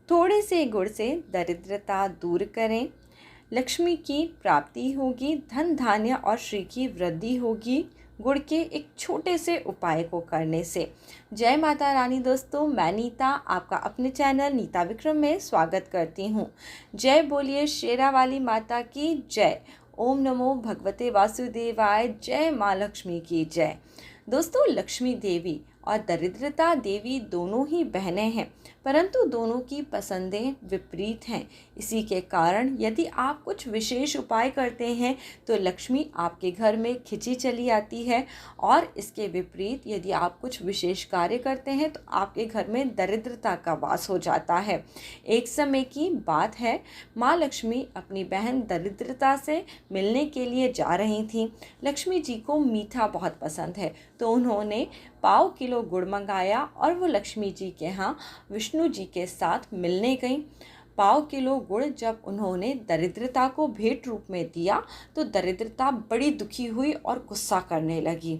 थोड़े से गुड़ से दरिद्रता दूर करें, लक्ष्मी की प्राप्ति होगी, धन धान्य और श्री की वृद्धि होगी गुड़ के एक छोटे से उपाय को करने से। जय माता रानी। दोस्तों, मैं नीता आपका अपने चैनल नीता विक्रम में स्वागत करती हूँ। जय बोलिए शेरा वाली माता की जय। ओम नमो भगवते वासुदेवाय। जय माँ लक्ष्मी की जय। दोस्तों, लक्ष्मी देवी और दरिद्रता देवी दोनों ही बहनें हैं, परंतु दोनों की पसंदें विपरीत हैं। इसी के कारण यदि आप कुछ विशेष उपाय करते हैं तो लक्ष्मी आपके घर में खिंची चली आती है, और इसके विपरीत यदि आप कुछ विशेष कार्य करते हैं तो आपके घर में दरिद्रता का वास हो जाता है। एक समय की बात है, माँ लक्ष्मी अपनी बहन दरिद्रता से मिलने के लिए जा रही थीं। लक्ष्मी जी को मीठा बहुत पसंद है, तो उन्होंने पाव किलो गुड़ मंगाया और वो लक्ष्मी जी के यहाँ विष्णु जी के साथ मिलने गई। पाव किलो गुड़ जब उन्होंने दरिद्रता को भेंट रूप में दिया तो दरिद्रता बड़ी दुखी हुई और गुस्सा करने लगी।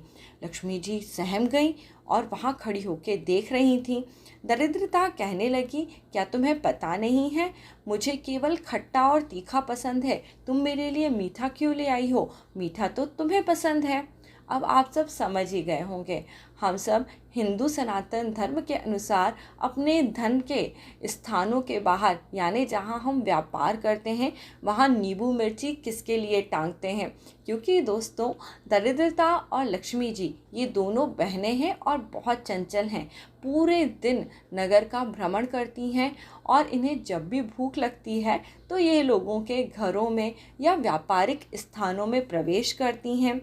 लक्ष्मी जी सहम गईं और वहाँ खड़ी होकर देख रही थीं। दरिद्रता कहने लगी, क्या तुम्हें पता नहीं है, मुझे केवल खट्टा और तीखा पसंद है, तुम मेरे लिए मीठा क्यों ले आई हो? मीठा तो तुम्हें पसंद है। अब आप सब समझ ही गए होंगे, हम सब हिंदू सनातन धर्म के अनुसार अपने धन के स्थानों के बाहर, यानी जहाँ हम व्यापार करते हैं, वहाँ नींबू मिर्ची किसके लिए टांगते हैं? क्योंकि दोस्तों, दरिद्रता और लक्ष्मी जी ये दोनों बहनें हैं और बहुत चंचल हैं। पूरे दिन नगर का भ्रमण करती हैं और इन्हें जब भी भूख लगती है तो ये लोगों के घरों में या व्यापारिक स्थानों में प्रवेश करती हैं।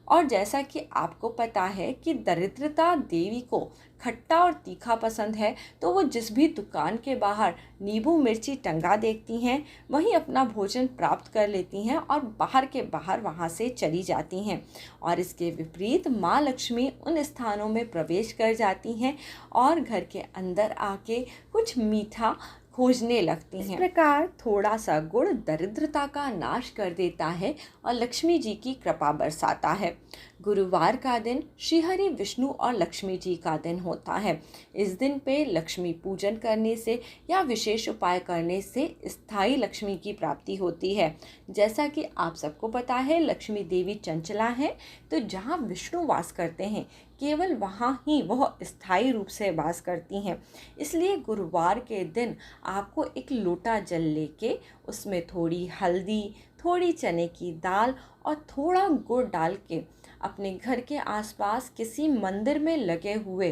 और जैसा कि आपको पता है कि दरिद्रता देवी को खट्टा और तीखा पसंद है, तो वो जिस भी दुकान के बाहर नींबू मिर्ची टंगा देखती हैं वहीं अपना भोजन प्राप्त कर लेती हैं और बाहर के बाहर वहाँ से चली जाती हैं। और इसके विपरीत माँ लक्ष्मी उन स्थानों में प्रवेश कर जाती हैं और घर के अंदर आके कुछ मीठा खोजने लगती हैं। इस प्रकार थोड़ा सा गुड़ दरिद्रता का नाश कर देता है और लक्ष्मी जी की कृपा बरसाता है। गुरुवार का दिन श्रीहरि विष्णु और लक्ष्मी जी का दिन होता है। इस दिन पे लक्ष्मी पूजन करने से या विशेष उपाय करने से स्थायी लक्ष्मी की प्राप्ति होती है। जैसा कि आप सबको पता है, लक्ष्मी देवी चंचला है, तो जहाँ विष्णु वास करते हैं केवल वहाँ ही वह स्थायी रूप से वास करती हैं। इसलिए गुरुवार के दिन आपको एक लोटा जल लेके उसमें थोड़ी हल्दी, थोड़ी चने की दाल और थोड़ा गुड़ डाल के अपने घर के आसपास किसी मंदिर में लगे हुए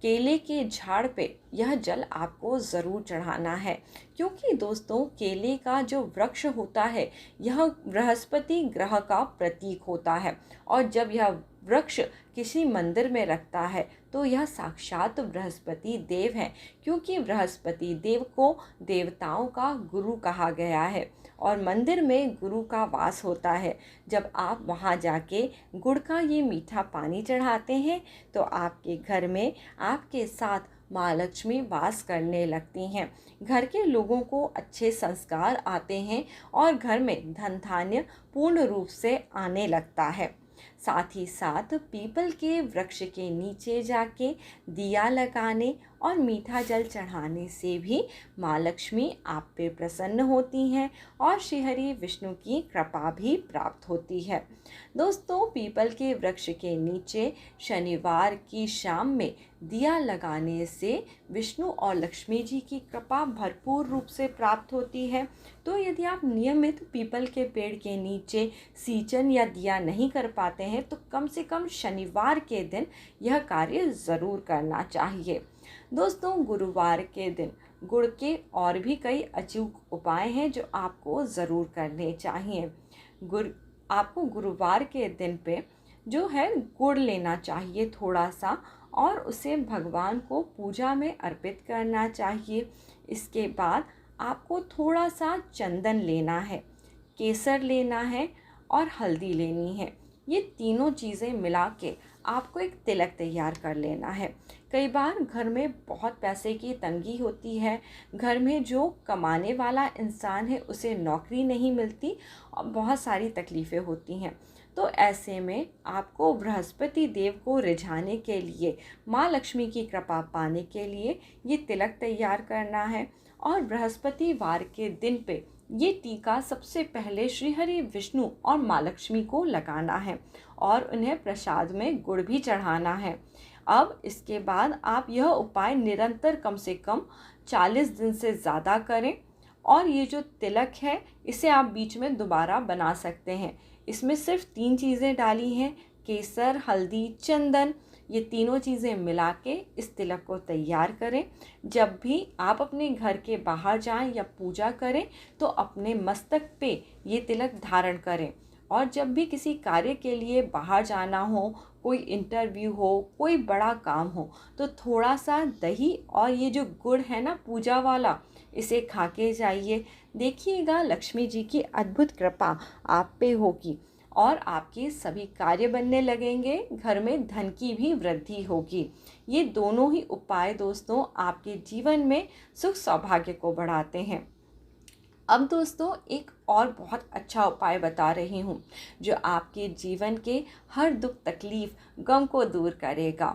केले के झाड़ पे यह जल आपको ज़रूर चढ़ाना है। क्योंकि दोस्तों, केले का जो वृक्ष होता है यह बृहस्पति ग्रह का प्रतीक होता है, और जब यह वृक्ष किसी मंदिर में रखता है तो यह साक्षात बृहस्पति देव हैं। क्योंकि बृहस्पति देव को देवताओं का गुरु कहा गया है और मंदिर में गुरु का वास होता है। जब आप वहाँ जाके गुड़ का ये मीठा पानी चढ़ाते हैं तो आपके घर में आपके साथ माँ लक्ष्मी वास करने लगती हैं। घर के लोगों को अच्छे संस्कार आते हैं और घर में धन धान्य पूर्ण रूप से आने लगता है। साथ ही साथ पीपल के वृक्ष के नीचे जाके दिया लगाने और मीठा जल चढ़ाने से भी माँ लक्ष्मी आप पे प्रसन्न होती हैं और श्रीहरि विष्णु की कृपा भी प्राप्त होती है। दोस्तों, पीपल के वृक्ष के नीचे शनिवार की शाम में दिया लगाने से विष्णु और लक्ष्मी जी की कृपा भरपूर रूप से प्राप्त होती है। तो यदि आप नियमित पीपल के पेड़ के नीचे सींचन या दिया नहीं कर पाते हैं तो कम से कम शनिवार के दिन यह कार्य ज़रूर करना चाहिए। दोस्तों, गुरुवार के दिन गुड़ के और भी कई अचूक उपाय हैं जो आपको ज़रूर करने चाहिए। आपको गुरुवार के दिन पे जो है गुड़ लेना चाहिए थोड़ा सा, और उसे भगवान को पूजा में अर्पित करना चाहिए। इसके बाद आपको थोड़ा सा चंदन लेना है, केसर लेना है और हल्दी लेनी है। ये तीनों चीज़ें मिला के आपको एक तिलक तैयार कर लेना है। कई बार घर में बहुत पैसे की तंगी होती है, घर में जो कमाने वाला इंसान है उसे नौकरी नहीं मिलती और बहुत सारी तकलीफ़ें होती हैं। तो ऐसे में आपको बृहस्पति देव को रिझाने के लिए, माँ लक्ष्मी की कृपा पाने के लिए ये तिलक तैयार करना है। और बृहस्पतिवार के दिन पे ये टीका सबसे पहले श्री हरि विष्णु और माँ लक्ष्मी को लगाना है और उन्हें प्रसाद में गुड़ भी चढ़ाना है। अब इसके बाद आप यह उपाय निरंतर कम से कम 40 दिन से ज़्यादा करें। और ये जो तिलक है इसे आप बीच में दोबारा बना सकते हैं। इसमें सिर्फ 3 चीज़ें डाली हैं, केसर, हल्दी, चंदन। ये तीनों चीज़ें मिला के इस तिलक को तैयार करें। जब भी आप अपने घर के बाहर जाएं या पूजा करें तो अपने मस्तक पे ये तिलक धारण करें। और जब भी किसी कार्य के लिए बाहर जाना हो, कोई इंटरव्यू हो, कोई बड़ा काम हो, तो थोड़ा सा दही और ये जो गुड़ है ना पूजा वाला, इसे खा के जाइए। देखिएगा लक्ष्मी जी की अद्भुत कृपा आप पे होगी और आपके सभी कार्य बनने लगेंगे, घर में धन की भी वृद्धि होगी। ये दोनों ही उपाय दोस्तों आपके जीवन में सुख सौभाग्य को बढ़ाते हैं। अब दोस्तों एक और बहुत अच्छा उपाय बता रही हूँ जो आपके जीवन के हर दुख तकलीफ गम को दूर करेगा,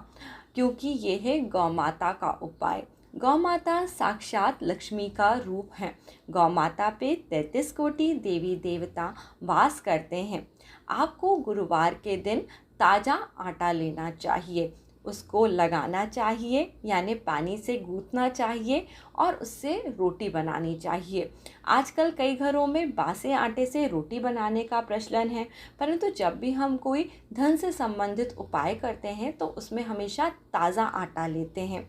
क्योंकि ये है गौ माता का उपाय। गौ माता साक्षात लक्ष्मी का रूप है। गौ माता पे 33 कोटि देवी देवता वास करते हैं। आपको गुरुवार के दिन ताज़ा आटा लेना चाहिए, उसको लगाना चाहिए यानी पानी से गूंथना चाहिए और उससे रोटी बनानी चाहिए। आजकल कई घरों में बासे आटे से रोटी बनाने का प्रचलन है, परंतु जब भी हम कोई धन से संबंधित उपाय करते हैं तो उसमें हमेशा ताज़ा आटा लेते हैं।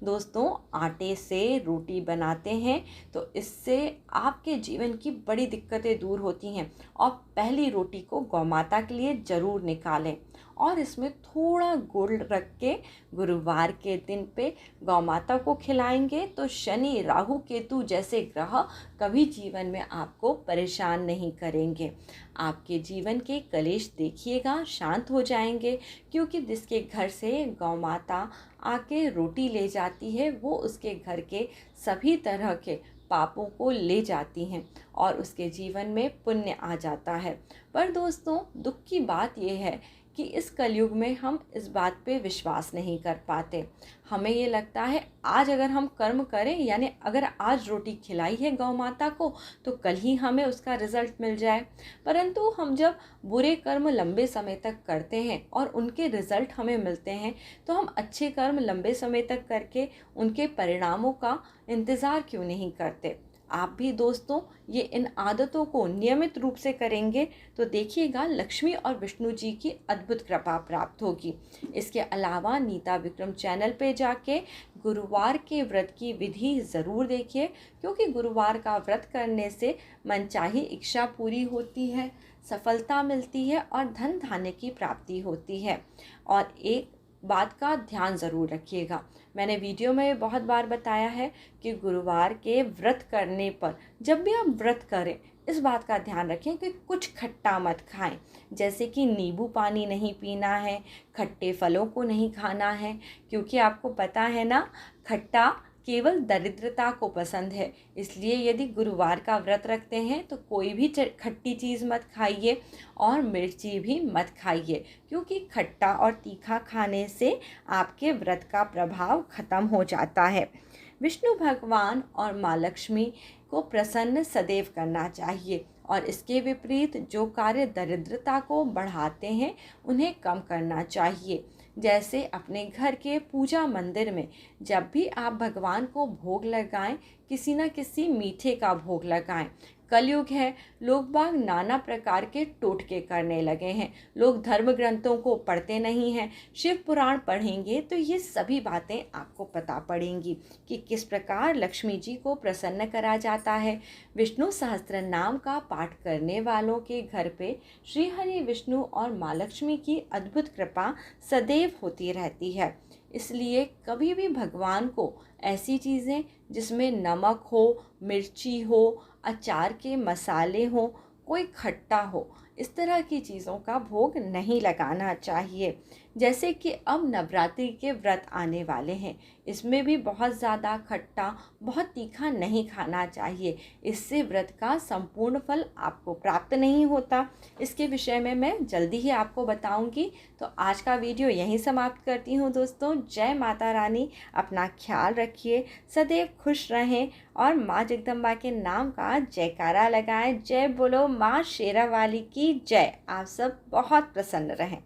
दोस्तों आटे से रोटी बनाते हैं तो इससे आपके जीवन की बड़ी दिक्कतें दूर होती हैं। और पहली रोटी को गौ माता के लिए ज़रूर निकालें और इसमें थोड़ा गुड़ रख के गुरुवार के दिन पे गौ माता को खिलाएंगे तो शनि, राहु, केतु जैसे ग्रह कभी जीवन में आपको परेशान नहीं करेंगे। आपके जीवन के कलेश देखिएगा शांत हो जाएंगे, क्योंकि जिसके घर से गौ माता आके रोटी ले जाती है वो उसके घर के सभी तरह के पापों को ले जाती हैं और उसके जीवन में पुण्य आ जाता है। पर दोस्तों दुख की बात यह है कि इस कलयुग में हम इस बात पे विश्वास नहीं कर पाते। हमें ये लगता है आज अगर हम कर्म करें, यानी अगर आज रोटी खिलाई है गौ माता को तो कल ही हमें उसका रिजल्ट मिल जाए। परंतु हम जब बुरे कर्म लंबे समय तक करते हैं और उनके रिजल्ट हमें मिलते हैं तो हम अच्छे कर्म लंबे समय तक करके उनके परिणामों का इंतज़ार क्यों नहीं करते। आप भी दोस्तों ये इन आदतों को नियमित रूप से करेंगे तो देखिएगा लक्ष्मी और विष्णु जी की अद्भुत कृपा प्राप्त होगी। इसके अलावा नीता विक्रम चैनल पे जाके गुरुवार के व्रत की विधि ज़रूर देखिए, क्योंकि गुरुवार का व्रत करने से मनचाही इच्छा पूरी होती है, सफलता मिलती है और धन धान्य की प्राप्ति होती है। और एक बात का ध्यान ज़रूर रखिएगा, मैंने वीडियो में बहुत बार बताया है कि गुरुवार के व्रत करने पर जब भी आप व्रत करें इस बात का ध्यान रखें कि कुछ खट्टा मत खाएं, जैसे कि नींबू पानी नहीं पीना है, खट्टे फलों को नहीं खाना है, क्योंकि आपको पता है ना खट्टा केवल दरिद्रता को पसंद है। इसलिए यदि गुरुवार का व्रत रखते हैं तो कोई भी खट्टी चीज़ मत खाइए और मिर्ची भी मत खाइए, क्योंकि खट्टा और तीखा खाने से आपके व्रत का प्रभाव खत्म हो जाता है। विष्णु भगवान और माँ लक्ष्मी को प्रसन्न सदैव करना चाहिए और इसके विपरीत जो कार्य दरिद्रता को बढ़ाते हैं उन्हें कम करना चाहिए। जैसे अपने घर के पूजा मंदिर में जब भी आप भगवान को भोग लगाएं, किसी न किसी मीठे का भोग लगाएं। कलयुग है, लोग बाग नाना प्रकार के टोटके करने लगे हैं, लोग धर्म ग्रंथों को पढ़ते नहीं हैं। शिव पुराण पढ़ेंगे तो ये सभी बातें आपको पता पड़ेंगी कि किस प्रकार लक्ष्मी जी को प्रसन्न करा जाता है। विष्णु सहस्त्र नाम का पाठ करने वालों के घर पे श्री हरि विष्णु और माँ लक्ष्मी की अद्भुत कृपा सदैव होती रहती है। इसलिए कभी भी भगवान को ऐसी चीज़ें जिसमें नमक हो, मिर्ची हो, अचार के मसाले हो, कोई खट्टा हो, इस तरह की चीज़ों का भोग नहीं लगाना चाहिए। जैसे कि अब नवरात्रि के व्रत आने वाले हैं, इसमें भी बहुत ज़्यादा खट्टा, बहुत तीखा नहीं खाना चाहिए। इससे व्रत का संपूर्ण फल आपको प्राप्त नहीं होता। इसके विषय में मैं जल्दी ही आपको बताऊंगी। तो आज का वीडियो यहीं समाप्त करती हूँ दोस्तों। जय माता रानी। अपना ख्याल रखिए, सदैव खुश रहें और माँ जगदम्बा के नाम का जयकारा लगाएं। जय बोलो माँ शेरा वाली की जय। आप सब बहुत प्रसन्न रहें।